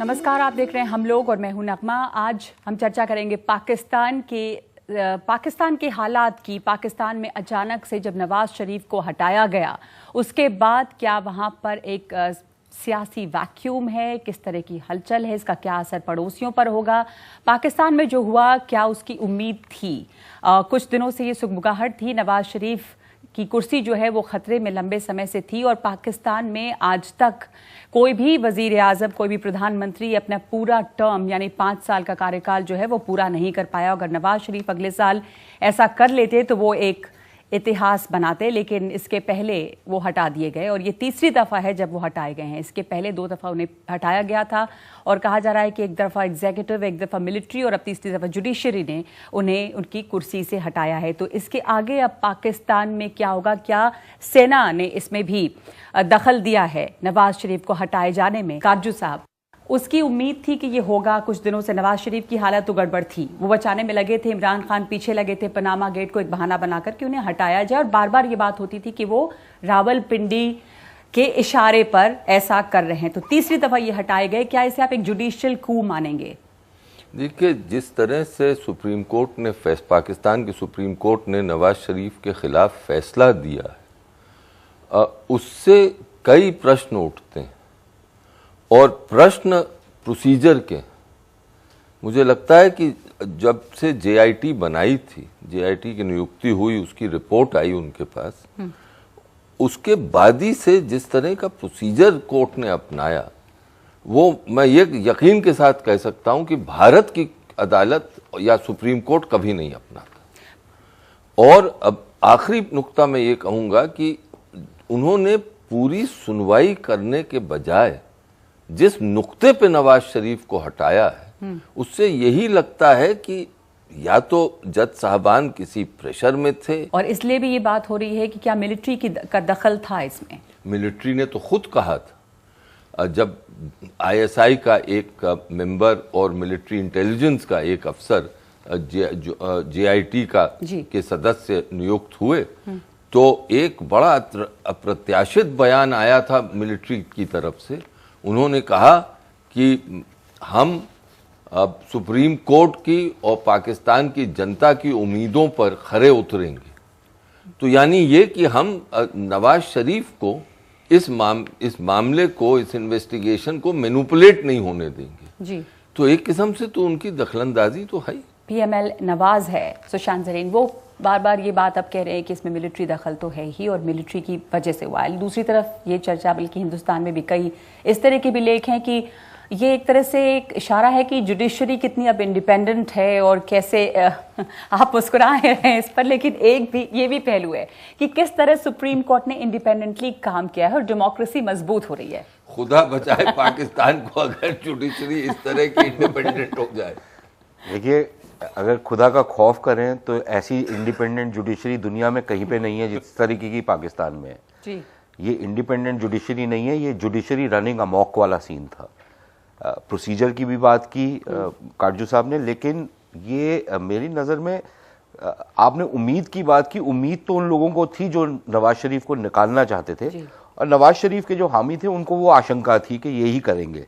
नमस्कार, आप देख रहे हैं हम लोग और मैं हूं नगमा। आज हम चर्चा करेंगे पाकिस्तान के हालात की। पाकिस्तान में अचानक से जब नवाज शरीफ को हटाया गया उसके बाद क्या वहां पर एक सियासी वैक्यूम है, किस तरह की हलचल है, इसका क्या असर पड़ोसियों पर होगा, पाकिस्तान में जो हुआ क्या उसकी उम्मीद थी। कुछ दिनों से ये सुगबुगाहट थी, नवाज शरीफ की कुर्सी जो है वो खतरे में लंबे समय से थी और पाकिस्तान में आज तक कोई भी वजीर आजम, कोई भी प्रधानमंत्री अपना पूरा टर्म यानी 5 साल का कार्यकाल जो है वो पूरा नहीं कर पाया। अगर नवाज शरीफ अगले साल ऐसा कर लेते तो वो एक इतिहास बनाते, लेकिन इसके पहले वो हटा दिए गए और ये तीसरी दफ़ा है जब वो हटाए गए हैं। इसके पहले 2 दफ़ा उन्हें हटाया गया था और कहा जा रहा है कि एक दफ़ा एग्जीक्यूटिव, एक दफ़ा मिलिट्री और अब तीसरी दफ़ा जुडिशरी ने उन्हें उनकी कुर्सी से हटाया है। तो इसके आगे अब पाकिस्तान में क्या होगा? क्या सेना ने इसमें भी दखल दिया है नवाज शरीफ को हटाए जाने में? काजू साहब, उसकी उम्मीद थी कि ये होगा। कुछ दिनों से नवाज शरीफ की हालत तो गड़बड़ थी, वो बचाने में लगे थे, इमरान खान पीछे लगे थे पनामा गेट को एक बहाना बनाकर कि उन्हें हटाया जाए और बार बार ये बात होती थी कि वो रावलपिंडी के इशारे पर ऐसा कर रहे हैं। तो तीसरी दफा ये हटाए गए, क्या इसे आप एक जुडिशियल कू मानेंगे? देखिए, जिस तरह से सुप्रीम कोर्ट ने पाकिस्तान की सुप्रीम कोर्ट ने नवाज शरीफ के खिलाफ फैसला दिया है, उससे कई प्रश्न उठते हैं और प्रश्न प्रोसीजर के। मुझे लगता है कि जब से जेआईटी बनाई थी, जेआईटी की नियुक्ति हुई, उसकी रिपोर्ट आई उनके पास, उसके बाद ही से जिस तरह का प्रोसीजर कोर्ट ने अपनाया, वो मैं ये यकीन के साथ कह सकता हूं कि भारत की अदालत या सुप्रीम कोर्ट कभी नहीं अपनाता। और अब आखिरी नुक्ता मैं ये कहूंगा कि उन्होंने पूरी सुनवाई करने के बजाय जिस नुक्ते पे नवाज शरीफ को हटाया है, उससे यही लगता है कि या तो जज साहबान किसी प्रेशर में थे, और इसलिए भी ये बात हो रही है कि क्या मिलिट्री का दखल था इसमें। मिलिट्री ने तो खुद कहा था, जब आईएसआई का एक मेंबर और मिलिट्री इंटेलिजेंस का एक अफसर जेआईटी का के सदस्य नियुक्त हुए, तो एक बड़ा अप्रत्याशित बयान आया था मिलिट्री की तरफ से। उन्होंने कहा कि हम अब सुप्रीम कोर्ट की और पाकिस्तान की जनता की उम्मीदों पर खरे उतरेंगे। तो यानी ये कि हम नवाज शरीफ को इस मामले को, इस इन्वेस्टिगेशन को मैनिपुलेट नहीं होने देंगे जी। तो एक किस्म से तो उनकी दखलंदाजी तो है। पीएमएल नवाज है सुशांत जरीन, वो बार बार ये बात अब कह रहे हैं कि इसमें मिलिट्री दखल तो है ही और मिलिट्री की वजह से हुआ है। दूसरी तरफ ये चर्चा, बल्कि हिंदुस्तान में भी कई इस तरह के भी लेख हैं कि ये एक तरह से एक इशारा है कि जुडिशरी कितनी अब इंडिपेंडेंट है और कैसे आप मुस्कुरा रहे हैं इस पर, लेकिन एक भी ये भी पहलू है कि किस तरह सुप्रीम कोर्ट ने इंडिपेंडेंटली काम किया है और डेमोक्रेसी मजबूत हो रही है। खुदा बचाए पाकिस्तान को अगर जुडिशरी इस तरह की इंडिपेंडेंट हो जाए। देखिए, अगर खुदा का खौफ करें तो ऐसी इंडिपेंडेंट जुडिशरी दुनिया में कहीं पे नहीं है जिस तरीके की पाकिस्तान में है जी। ये इंडिपेंडेंट जुडिशरी नहीं है, ये जुडिशरी रनिंग अमॉक वाला सीन था। प्रोसीजर की भी बात की काजू साहब ने, लेकिन ये मेरी नज़र में आपने उम्मीद की बात की। उम्मीद तो उन लोगों को थी जो नवाज शरीफ को निकालना चाहते थे, और नवाज शरीफ के जो हामी थे उनको वो आशंका थी कि यही करेंगे।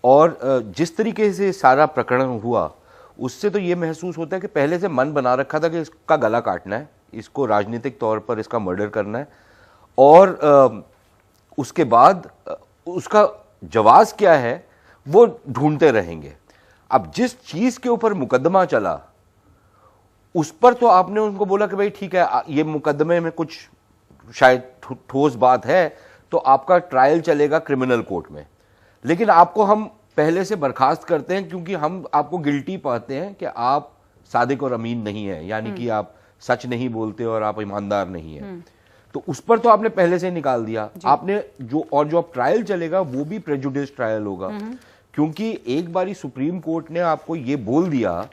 और जिस तरीके से सारा प्रकरण हुआ उससे तो ये महसूस होता है कि पहले से मन बना रखा था कि इसका गला काटना है, इसको राजनीतिक तौर पर इसका मर्डर करना है, और उसके बाद उसका जवाब क्या है वो ढूंढते रहेंगे। अब जिस चीज के ऊपर मुकदमा चला उस पर तो आपने उनको बोला कि भाई ठीक है, ये मुकदमे में कुछ शायद ठोस बात है तो आपका ट्रायल चलेगा क्रिमिनल कोर्ट में, लेकिन आपको हम पहले से बर्खास्त करते हैं क्योंकि हम आपको गिल्टी पाते हैं कि आप सादिक और अमीन नहीं है, यानी कि आप सच नहीं बोलते और आप ईमानदार नहीं है। तो उस पर तो आपने पहले से निकाल दिया। आपने जो अब ट्रायल चलेगा वो भी प्रेजुडिस ट्रायल होगा, क्योंकि एक बारी सुप्रीम कोर्ट ने आपको ये बोल दिया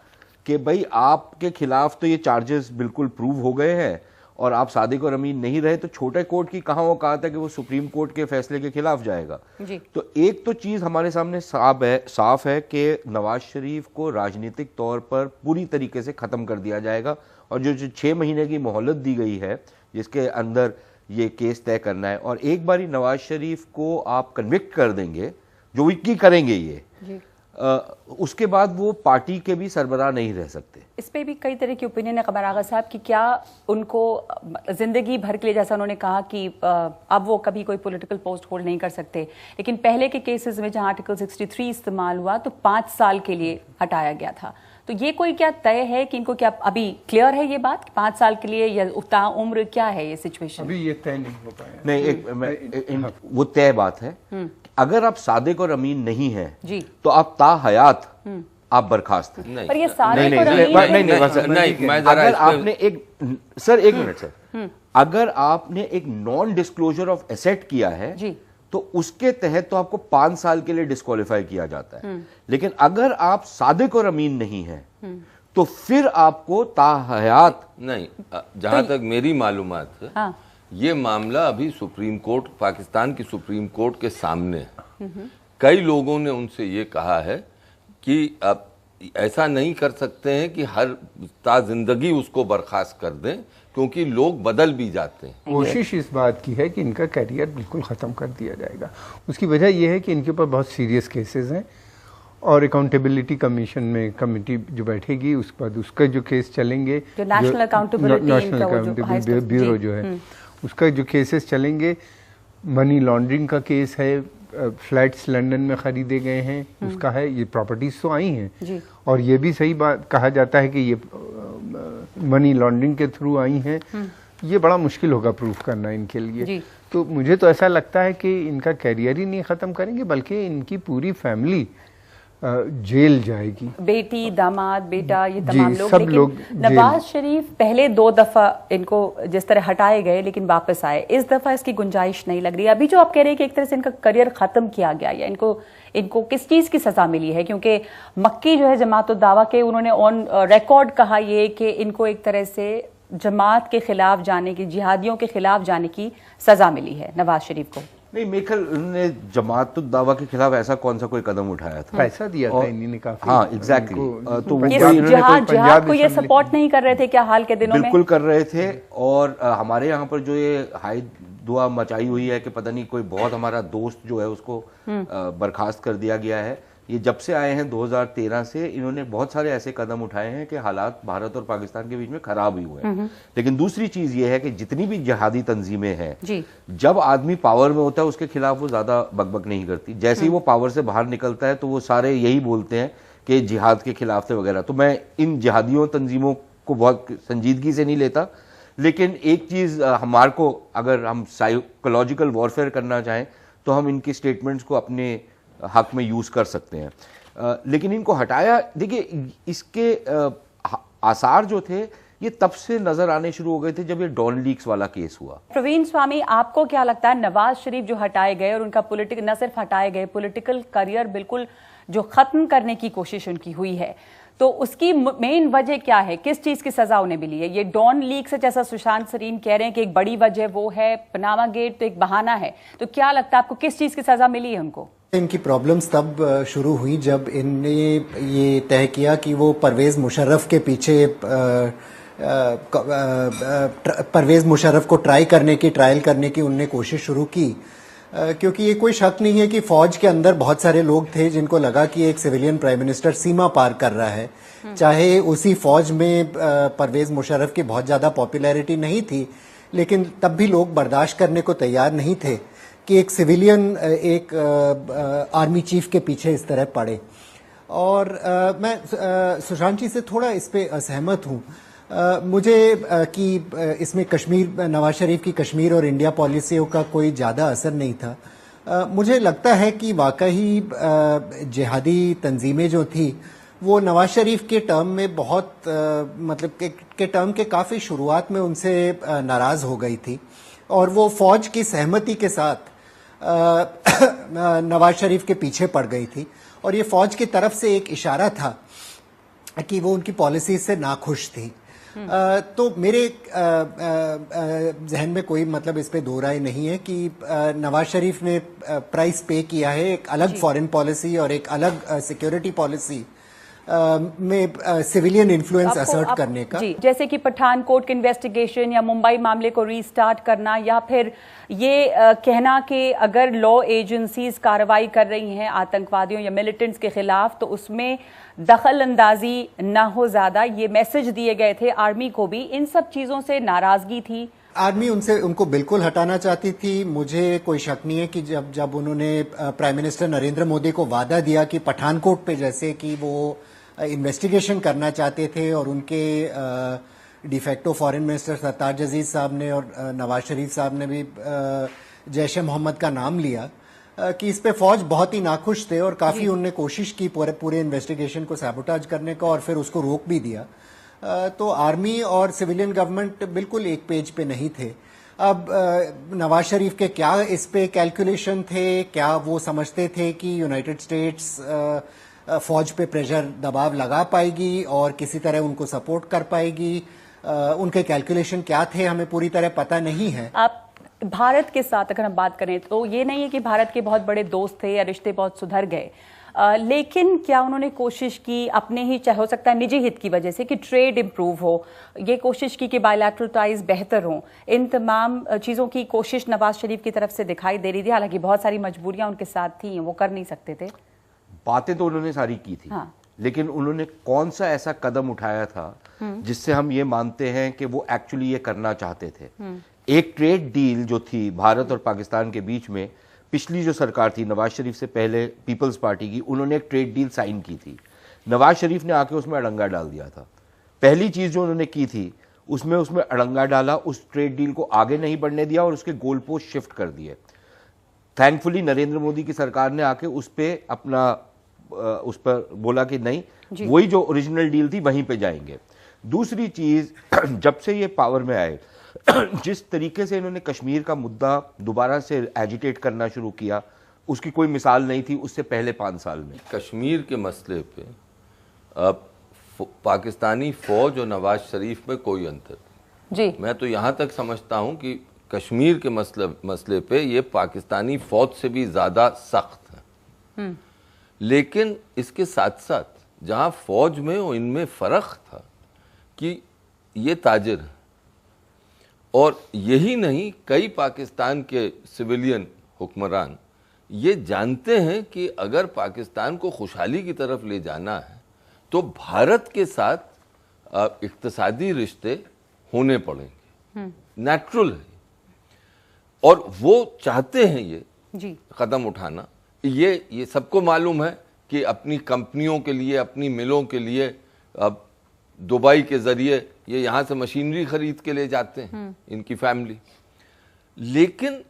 कि भाई आपके खिलाफ तो ये चार्जेस बिल्कुल प्रूव हो गए हैं और आप सादिक और अमीन नहीं रहे, तो छोटे कोर्ट की कहां वो कहा था कि वो सुप्रीम कोर्ट के फैसले के खिलाफ जाएगा जी। तो एक तो चीज हमारे सामने साफ है कि नवाज शरीफ को राजनीतिक तौर पर पूरी तरीके से खत्म कर दिया जाएगा, और जो 6 महीने की मोहलत दी गई है जिसके अंदर ये केस तय करना है, और एक बारी नवाज शरीफ को आप कन्विक्ट कर देंगे, जो विक्की करेंगे ये उसके बाद वो पार्टी के भी सरबराह नहीं रह सकते। इस पे भी कई तरह की ओपिनियन है कमर आगा साहब कि क्या उनको जिंदगी भर के लिए, जैसा उन्होंने कहा कि अब वो कभी कोई पॉलिटिकल पोस्ट होल्ड नहीं कर सकते, लेकिन पहले के केसेस में जहां आर्टिकल 63 इस्तेमाल हुआ तो 5 साल के लिए हटाया गया था। तो ये कोई क्या तय है कि इनको, क्या अभी क्लियर है ये बात 5 साल के लिए या उता उम्र, क्या है ये सिचुएशन? अभी ये तय नहीं हो पाया। नहीं, वो तय बात है। अगर आप सादिक और अमीन नहीं हैं तो आप ताहयात आप बर्खास्त हैं। पर ये सारे नहीं, अगर आपने एक मिनट सर, अगर आपने एक नॉन डिस्क्लोजर ऑफ एसेट किया है तो उसके तहत तो आपको 5 साल के लिए डिस्क्वालीफाई किया जाता है। लेकिन अगर आप सादिक और अमीन नहीं हैं तो फिर आपको ताहयात नहीं। जहां तक मेरी मालूमात है, हाँ। ये मामला अभी सुप्रीम कोर्ट, पाकिस्तान की सुप्रीम कोर्ट के सामने है। कई लोगों ने उनसे ये कहा है कि अब ऐसा नहीं कर सकते हैं कि हर जिंदगी उसको बर्खास्त कर दें, क्योंकि लोग बदल भी जाते हैं। कोशिश इस बात की है कि इनका करियर बिल्कुल ख़त्म कर दिया जाएगा। उसकी वजह यह है कि इनके ऊपर बहुत सीरियस केसेस हैं और अकाउंटेबिलिटी कमीशन में कमेटी जो बैठेगी उसके बाद उसका जो केस चलेंगे, जो नेशनल अकाउंटेबिलिटी ब्यूरो जो है उसका जो केसेस चलेंगे, मनी लॉन्ड्रिंग का केस है, फ्लैट्स लंदन में खरीदे गए हैं उसका है, ये प्रॉपर्टीज तो आई हैं और ये भी सही बात कहा जाता है कि ये मनी लॉन्ड्रिंग के थ्रू आई हैं। ये बड़ा मुश्किल होगा प्रूफ करना इनके लिए। तो मुझे तो ऐसा लगता है कि इनका कैरियर ही नहीं ख़त्म करेंगे बल्कि इनकी पूरी फैमिली जेल जाएगी। बेटी, दामाद, बेटा, ये तमाम लोग। सब लेकिन लोग नवाज शरीफ पहले 2 दफा इनको जिस तरह हटाए गए लेकिन वापस आए, इस दफा इसकी गुंजाइश नहीं लग रही। अभी जो आप कह रहे हैं कि एक तरह से इनका करियर खत्म किया गया, या इनको किस चीज की सजा मिली है? क्योंकि मक्की जो है जमात दावा के, उन्होंने ऑन रिकॉर्ड कहा ये कि इनको एक तरह से जमात के खिलाफ जाने की, जिहादियों के खिलाफ जाने की सजा मिली है नवाज शरीफ को। नहीं, मेखल उन्होंने जमात दावा के खिलाफ ऐसा कौन सा कोई कदम उठाया था? पैसा दिया था इन्होंने काफी। हाँ, एग्जैक्टली। तो जिहाद को ये सपोर्ट नहीं कर रहे थे क्या हाल के दिनों में? बिल्कुल कर रहे थे। और हमारे यहाँ पर जो ये हाई दुआ मचाई हुई है कि पता नहीं कोई बहुत हमारा दोस्त जो है उसको बर्खास्त कर दिया गया है, ये जब से आए हैं 2013 से इन्होंने बहुत सारे ऐसे कदम उठाए हैं कि हालात भारत और पाकिस्तान के बीच में खराब ही हुए हैं। लेकिन दूसरी चीज ये है कि जितनी भी जिहादी तंजीमें हैं, जब आदमी पावर में होता है उसके खिलाफ वो ज्यादा बकबक नहीं करती। जैसे ही वो पावर से बाहर निकलता है तो वो सारे यही बोलते हैं कि जिहाद के खिलाफ थे वगैरह। तो मैं इन जिहादियों तंजीमों को बहुत संजीदगी से नहीं लेता, लेकिन एक चीज हमारे को, अगर हम साइकोलॉजिकल वॉरफेयर करना चाहें तो हम इनकी स्टेटमेंट्स को अपने हक में यूज कर सकते हैं। लेकिन इनको हटाया, देखिए इसके आसार जो थे ये तब से नजर आने शुरू हो गए थे जब ये डॉन लीक्स वाला केस हुआ। प्रवीण स्वामी, आपको क्या लगता है नवाज शरीफ जो हटाए गए और उनका पॉलिटिकल, न सिर्फ हटाए गए, पॉलिटिकल करियर बिल्कुल जो खत्म करने की कोशिश उनकी हुई है, तो उसकी मेन वजह क्या है? किस चीज की सजा उन्हें मिली है? ये डॉन लीक से, जैसा सुशांत सरीन कह रहे हैं कि एक बड़ी वजह वो है, पनामा गेट तो एक बहाना है, तो क्या लगता है आपको किस चीज की सजा मिली है उनको? इनकी प्रॉब्लम्स तब शुरू हुई जब इनने ये तय किया कि वो परवेज मुशर्रफ के पीछे परवेज मुशर्रफ को ट्रायल करने की उनने कोशिश शुरू की। क्योंकि ये कोई शक नहीं है कि फौज के अंदर बहुत सारे लोग थे जिनको लगा कि एक सिविलियन प्राइम मिनिस्टर सीमा पार कर रहा है। चाहे उसी फौज में परवेज मुशर्रफ की बहुत ज्यादा पॉपुलैरिटी नहीं थी, लेकिन तब भी लोग बर्दाश्त करने को तैयार नहीं थे कि एक सिविलियन एक आर्मी चीफ के पीछे इस तरह पड़े। और मैं सुशांत जी से थोड़ा इस पे असहमत हूँ। मुझे कि इसमें कश्मीर, नवाज शरीफ की कश्मीर और इंडिया पॉलिसियों का कोई ज़्यादा असर नहीं था। मुझे लगता है कि वाकई जिहादी तंजीमें जो थी वो नवाज शरीफ के टर्म में बहुत मतलब के टर्म के काफ़ी शुरुआत में उनसे नाराज़ हो गई थी और वो फौज की सहमति के साथ नवाज शरीफ के पीछे पड़ गई थी। और ये फौज की तरफ से एक इशारा था कि वो उनकी पॉलिसी से नाखुश थी। तो मेरे जहन में कोई मतलब इस पे दो राय नहीं है कि नवाज शरीफ ने प्राइस पे किया है, एक अलग फॉरेन पॉलिसी और एक अलग सिक्योरिटी पॉलिसी में सिविलियन इन्फ्लुएंस असर्ट करने का। जी, जैसे कि पठानकोट के इन्वेस्टिगेशन या मुंबई मामले को रीस्टार्ट करना, या फिर ये कहना कि अगर लॉ एजेंसीज कार्रवाई कर रही हैं आतंकवादियों या मिलिटेंट्स के खिलाफ तो उसमें दखल अंदाजी ना हो ज्यादा, ये मैसेज दिए गए थे आर्मी को भी। इन सब चीजों से नाराजगी थी, आर्मी उनको बिल्कुल हटाना चाहती थी। मुझे कोई शक नहीं है कि जब उन्होंने प्राइम मिनिस्टर नरेंद्र मोदी को वादा दिया कि पठानकोट पे जैसे कि वो इन्वेस्टिगेशन करना चाहते थे और उनके डिफेक्टो फॉरेन मिनिस्टर सरताज अजीज साहब ने और नवाज शरीफ साहब ने भी जैश ए मोहम्मद का नाम लिया, कि इस पे फौज बहुत ही नाखुश थे और काफी उनने कोशिश की पूरे इन्वेस्टिगेशन को सैबोटाज करने का और फिर उसको रोक भी दिया। तो आर्मी और सिविलियन गवर्नमेंट बिल्कुल एक पेज पे नहीं थे। अब नवाज शरीफ के क्या इस पे कैलकुलेशन थे, क्या वो समझते थे कि यूनाइटेड स्टेट्स फौज पे प्रेशर दबाव लगा पाएगी और किसी तरह उनको सपोर्ट कर पाएगी, उनके कैलकुलेशन क्या थे हमें पूरी तरह पता नहीं है। आप भारत के साथ अगर हम बात करें तो ये नहीं है कि भारत के बहुत बड़े दोस्त थे या रिश्ते बहुत सुधर गए, लेकिन क्या उन्होंने कोशिश की अपने ही, चाहे हो सकता है निजी हित की वजह से, कि ट्रेड इंप्रूव हो, ये कोशिश की कि बायलैटरल टाइज बेहतर हों। इन तमाम चीज़ों की कोशिश नवाज शरीफ की तरफ से दिखाई दे रही थी, हालांकि बहुत सारी मजबूरियां उनके साथ थी, वो कर नहीं सकते थे। बातें तो उन्होंने सारी की थी, हाँ। लेकिन उन्होंने कौन सा ऐसा कदम उठाया था जिससे हम ये मानते हैं कि वो एक्चुअली ये करना चाहते थे। एक ट्रेड डील जो थी भारत और पाकिस्तान के बीच में, पिछली जो सरकार थी नवाज शरीफ से पहले पीपल्स पार्टी की, उन्होंने एक ट्रेड डील साइन की थी। नवाज शरीफ ने आके उसमें अड़ंगा डाल दिया था। पहली चीज जो उन्होंने की थी उसमें अड़ंगा डाला, उस ट्रेड डील को आगे नहीं बढ़ने दिया और उसके गोल पोस्ट शिफ्ट कर दिए। थैंकफुली नरेंद्र मोदी की सरकार ने आके उस पर बोला कि नहीं, वही जो ओरिजिनल डील थी वहीं पे जाएंगे। दूसरी चीज, जब से ये पावर में आए जिस तरीके से इन्होंने कश्मीर का मुद्दा दोबारा से एजिटेट करना शुरू किया, उसकी कोई मिसाल नहीं थी उससे पहले 5 साल में। कश्मीर के मसले पे अब पाकिस्तानी फौज और नवाज शरीफ में कोई अंतर नहीं। जी, मैं तो यहाँ तक समझता हूँ कि कश्मीर के मसले पे ये पाकिस्तानी फौज से भी ज्यादा सख्त है। लेकिन इसके साथ साथ जहाँ फौज में और इनमें फर्क था कि ये ताजिर है, और यही नहीं, कई पाकिस्तान के सिविलियन हुक्मरान ये जानते हैं कि अगर पाकिस्तान को खुशहाली की तरफ ले जाना है तो भारत के साथ इक्तिसादी रिश्ते होने पड़ेंगे, नेचुरल है, और वो चाहते हैं ये कदम उठाना। ये सबको मालूम है कि अपनी कंपनियों के लिए, अपनी मिलों के लिए अब दुबई के जरिए ये यहाँ से मशीनरी खरीद के ले जाते हैं, इनकी फैमिली, लेकिन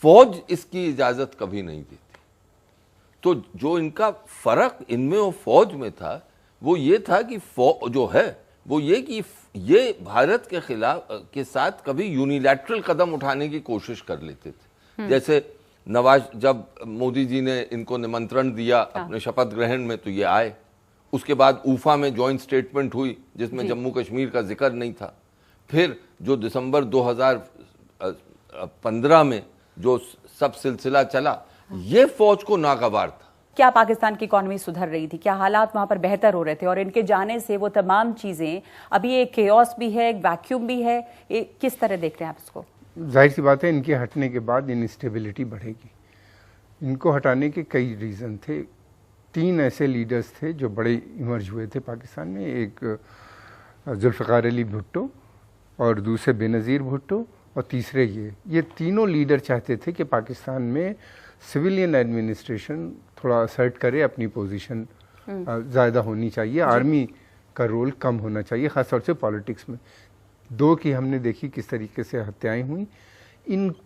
फौज इसकी इजाजत कभी नहीं देती। तो जो इनका फर्क इनमें और फौज में था वो ये था कि फौज जो है वो ये कि ये भारत के खिलाफ के साथ कभी यूनिलैटरल कदम उठाने की कोशिश कर लेते थे। जैसे नवाज, जब मोदी जी ने इनको निमंत्रण दिया अपने शपथ ग्रहण में तो ये आए, उसके बाद ऊफा में जॉइंट स्टेटमेंट हुई जिसमें जम्मू कश्मीर का जिक्र नहीं था। फिर जो दिसंबर 2015 में जो सब सिलसिला चला, ये फौज को नागवार था। क्या पाकिस्तान की इकॉनमी सुधर रही थी? क्या हालात वहां पर बेहतर हो रहे थे? और इनके जाने से वो तमाम चीजें, अभी एक केओस भी है, एक वैक्यूम भी है, किस तरह देख रहे हैं आप इसको? जाहिर सी बात है, इनके हटने के बाद इनस्टेबिलिटी बढ़ेगी। इनको हटाने के कई रीज़न थे। 3 ऐसे लीडर्स थे जो बड़े इमर्ज हुए थे पाकिस्तान में, एक जुल्फ़िकार अली भुट्टो और दूसरे बेनज़ीर भुट्टो और तीसरे ये तीनों लीडर चाहते थे कि पाकिस्तान में सिविलियन एडमिनिस्ट्रेशन थोड़ा असर्ट करे, अपनी पोजीशन ज़्यादा होनी चाहिए, आर्मी का रोल कम होना चाहिए, ख़ासतौर से पॉलिटिक्स में। 2 की हमने देखी किस तरीके से हत्याएं हुई।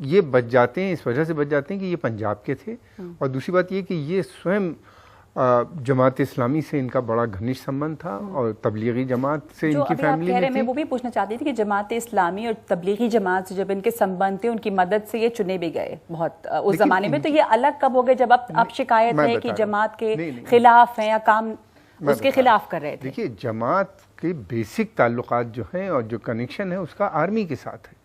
ये बच जाते हैं, इस वजह से बच जाते हैं कि ये पंजाब के थे, और दूसरी बात ये कि ये स्वयं जमात इस्लामी से इनका बड़ा घनिष्ठ संबंध था और तबलीगी जमात से इनकी फैमिली में थी। मैं वो भी पूछना चाहती थी कि जमात इस्लामी और तबलीगी जमात से जब इनके संबंध थे, उनकी मदद से ये चुने भी गए बहुत उस जमाने में, तो ये अलग कब हो गए जब अब शिकायत है कि जमात के खिलाफ है या काम उसके खिलाफ कर रहे थे? देखिए, जमात के बेसिक ताल्लुकात जो हैं और जो कनेक्शन है उसका आर्मी के साथ है।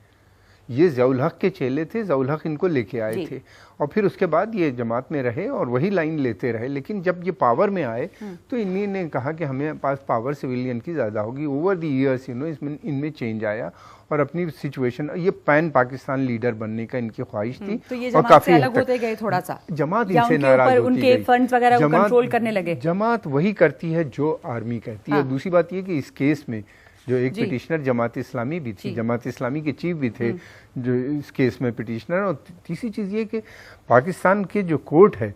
ये ज़ियाउल हक के चेले थे, ज़ियाउल हक इनको लेके आए थे और फिर उसके बाद ये जमात में रहे और वही लाइन लेते रहे। लेकिन जब ये पावर में आए तो इन्हीं ने कहा कि हमें पास पावर सिविलियन की ज़्यादा होगी। ओवर द ईयर्स इसमें इनमें चेंज आया और अपनी सिचुएशन, ये पैन पाकिस्तान लीडर बनने का इनकी ख्वाहिश थी। तो ये और काफी अलग होते गए थोड़ा सा, जमात इनसे नाराज होती उनके फंड्स वगैरह को कंट्रोल करने लगे। जमात वही करती है जो आर्मी कहती है। दूसरी बात ये कि इस केस में जो एक पिटिशनर जमात इस्लामी भी थी, जमात इस्लामी के चीफ भी थे जो इस केस में पिटिशनर। और तीसरी चीज ये कि पाकिस्तान के जो कोर्ट है,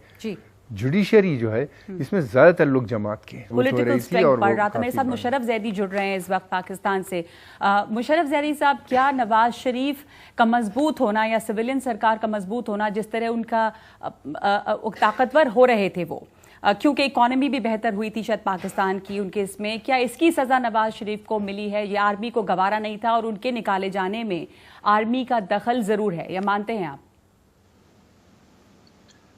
जुडिशरी जो है, इसमें ज्यादातर लोग जमात के पॉलिटिकल स्ट्रेंथ बढ़ रहा था। मेरे साथ मुशर्रफ जैदी जुड़ रहे हैं इस वक्त पाकिस्तान से। मुशर्रफ जैदी साहब, क्या नवाज शरीफ का मजबूत होना या सिविलियन सरकार का मजबूत होना, जिस तरह उनका ताकतवर हो रहे थे वो, क्योंकि इकॉनमी भी बेहतर हुई थी शायद पाकिस्तान की उनके इसमें, क्या इसकी सज़ा नवाज शरीफ को मिली है? ये आर्मी को गवारा नहीं था और उनके निकाले जाने में आर्मी का दखल ज़रूर है, या मानते हैं आप?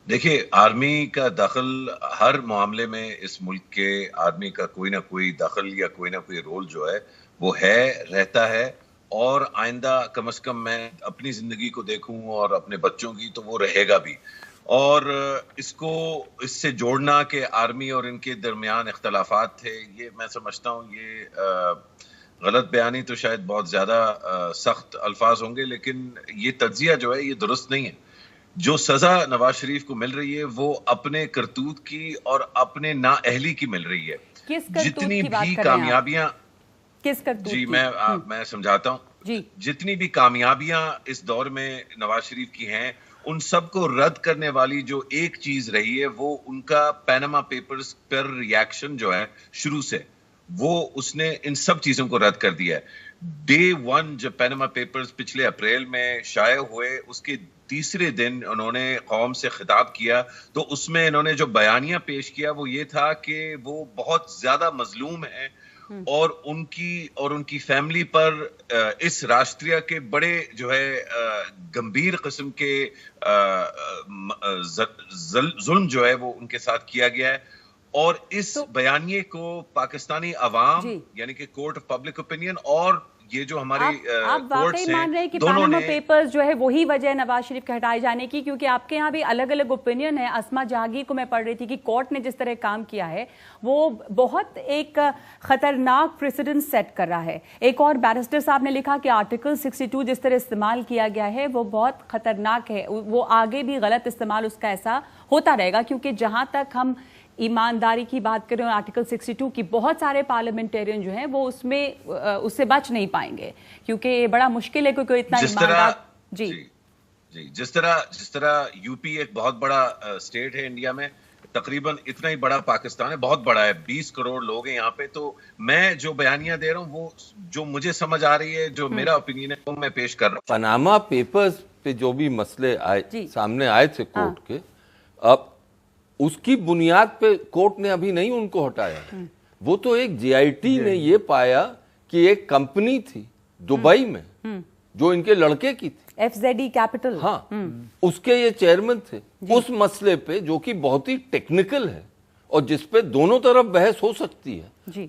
देखिए, आर्मी का दखल हर मामले में इस मुल्क के आर्मी का कोई ना कोई दखल या कोई ना कोई रोल जो है वो है, रहता है। और आइंदा कम से कम मैं अपनी ज़िंदगी को देखूं और अपने बच्चों की, तो वो रहेगा भी। और इसको इससे जोड़ना कि आर्मी और इनके दरमियान इख्तलाफात थे, ये मैं समझता हूँ ये गलत बयानी तो शायद बहुत ज़्यादा सख्त अल्फाज होंगे, लेकिन ये तज्जिया जो है ये दुरुस्त नहीं है। जो सज़ा नवाज शरीफ को मिल रही है वो अपने करतूत की और अपने नाअहली की मिल रही है। जितनी भी कामयाबियां, किस करतूत जी मैं समझाता हूँ। जितनी भी कामयाबियां इस दौर में नवाज शरीफ की हैं, उन सबको रद्द करने वाली जो एक चीज रही है वो उनका पैनामा पेपर्स पर रिएक्शन जो है शुरू से, वो उसने इन सब चीजों को रद्द कर दिया है। डे 1 जब पैनामा पेपर्स पिछले अप्रैल में शाये हुए, उसके तीसरे दिन उन्होंने कौम से खिताब किया, तो उसमें इन्होंने जो बयानिया पेश किया वो ये था कि वो बहुत ज्यादा मजलूम है और उनकी फैमिली पर इस राष्ट्रीय के बड़े जो है गंभीर किस्म के जुल्म जो है वो उनके साथ किया गया है। और इस बयानिए को पाकिस्तानी अवाम यानी कि कोर्ट ऑफ पब्लिक ओपिनियन और ये जो हमारे आप वाकई मान रहे हैं कि पैनामा पेपर्स जो है वही वजह नवाज शरीफ के हटाए जाने की? क्योंकि आपके यहाँ भी अलग अलग ओपिनियन है। अस्मा जहांगीर को मैं पढ़ रही थी कि कोर्ट ने जिस तरह काम किया है वो बहुत एक खतरनाक प्रेसिडेंट सेट कर रहा है। एक और बैरिस्टर साहब ने लिखा कि आर्टिकल 62 जिस तरह इस्तेमाल किया गया है वो बहुत खतरनाक है, वो आगे भी गलत इस्तेमाल उसका ऐसा होता रहेगा। क्योंकि जहां तक हम ईमानदारी की बात करें और आर्टिकल 62 की, बहुत सारे पार्लियामेंटेरियन जो हैं वो उसमें उससे बच नहीं पाएंगे, क्योंकि ये बड़ा मुश्किल है क्योंकि इतना ईमानदार। जी जिस तरह यूपी एक बहुत बड़ा स्टेट है इंडिया में, तकरीबन इतना ही बड़ा पाकिस्तान है, बहुत बड़ा है, 20 करोड़ लोग हैं यहाँ पे। तो मैं जो बयानियां दे रहा हूँ वो जो मुझे समझ आ रही है, जो मेरा ओपिनियन है वो मैं पेश कर रहा हूँ। पनामा पेपर्स पे जो भी मसले सामने आए थे कोर्ट के, अब उसकी बुनियाद पे कोर्ट ने अभी नहीं उनको हटाया। वो तो एक जीआईटी ने ये पाया कि एक कंपनी थी दुबई में जो इनके लड़के की थी, FZE कैपिटल, हाँ, उसके ये चेयरमैन थे। उस मसले पे जो कि बहुत ही टेक्निकल है और जिसपे दोनों तरफ बहस हो सकती है,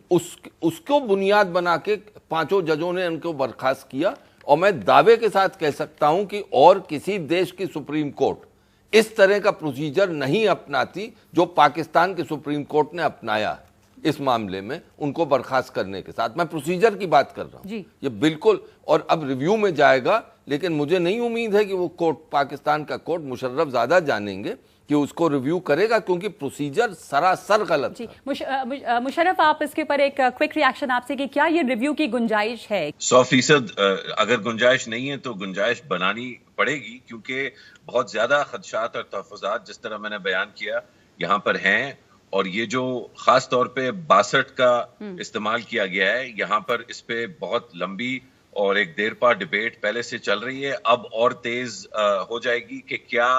उसको बुनियाद बना के 5 जजों ने उनको बर्खास्त किया। और मैं दावे के साथ कह सकता हूं कि और किसी देश की सुप्रीम कोर्ट इस तरह का प्रोसीजर नहीं अपनाती जो पाकिस्तान के सुप्रीम कोर्ट ने अपनाया इस मामले में उनको बर्खास्त करने के साथ। मैं प्रोसीजर की बात कर रहा हूं, ये बिल्कुल, और अब रिव्यू में जाएगा, लेकिन मुझे नहीं उम्मीद है कि वो कोर्ट, पाकिस्तान का कोर्ट, मुशर्रफ ज्यादा जानेंगे कि उसको रिव्यू करेगा, क्योंकि प्रोसीजर सरासर गलत है। मुशर्रफ, आप इसके ऊपर एक क्विक रिएक्शन आपसे कि क्या ये रिव्यू की गुंजाइश है? 100% अगर गुंजाइश नहीं है तो गुंजाइश बनानी पड़ेगी, क्योंकि बहुत ज्यादा खदशात और तहफ़्फ़ुज़ात जिस तरह मैंने बयान किया यहाँ पर हैं। और ये जो खास तौर पे 62 का इस्तेमाल किया गया है, यहाँ पर इस पे बहुत लंबी और एक देर पा डिबेट पहले से चल रही है, अब और तेज हो जाएगी कि क्या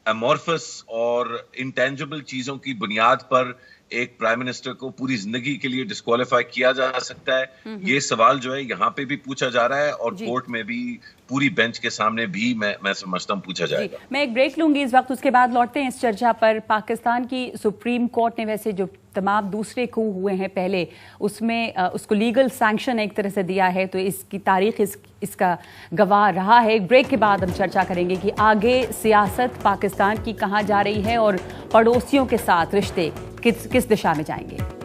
अमॉर्फस और इंटेंजिबल चीजों की बुनियाद पर एक प्राइम मिनिस्टर को पूरी जिंदगी के लिए डिस्क्वालीफाई किया जा सकता है। ये सवाल जो है यहाँ पे भी पूछा जा रहा है और कोर्ट में भी, पूरी बेंच के सामने भी मैं समझता हूँ पूछा जाएगा। मैं एक ब्रेक लूंगी इस वक्त, उसके बाद लौटते हैं इस चर्चा पर। पाकिस्तान की सुप्रीम कोर्ट ने वैसे जो तमाम दूसरे coup हुए हैं पहले, उसमें उसको लीगल सैंक्शन एक तरह से दिया है, तो इसकी तारीख इसका गवाह रहा है। एक ब्रेक के बाद हम चर्चा करेंगे कि आगे सियासत पाकिस्तान की कहाँ जा रही है और पड़ोसियों के साथ रिश्ते किस दिशा में जाएंगे।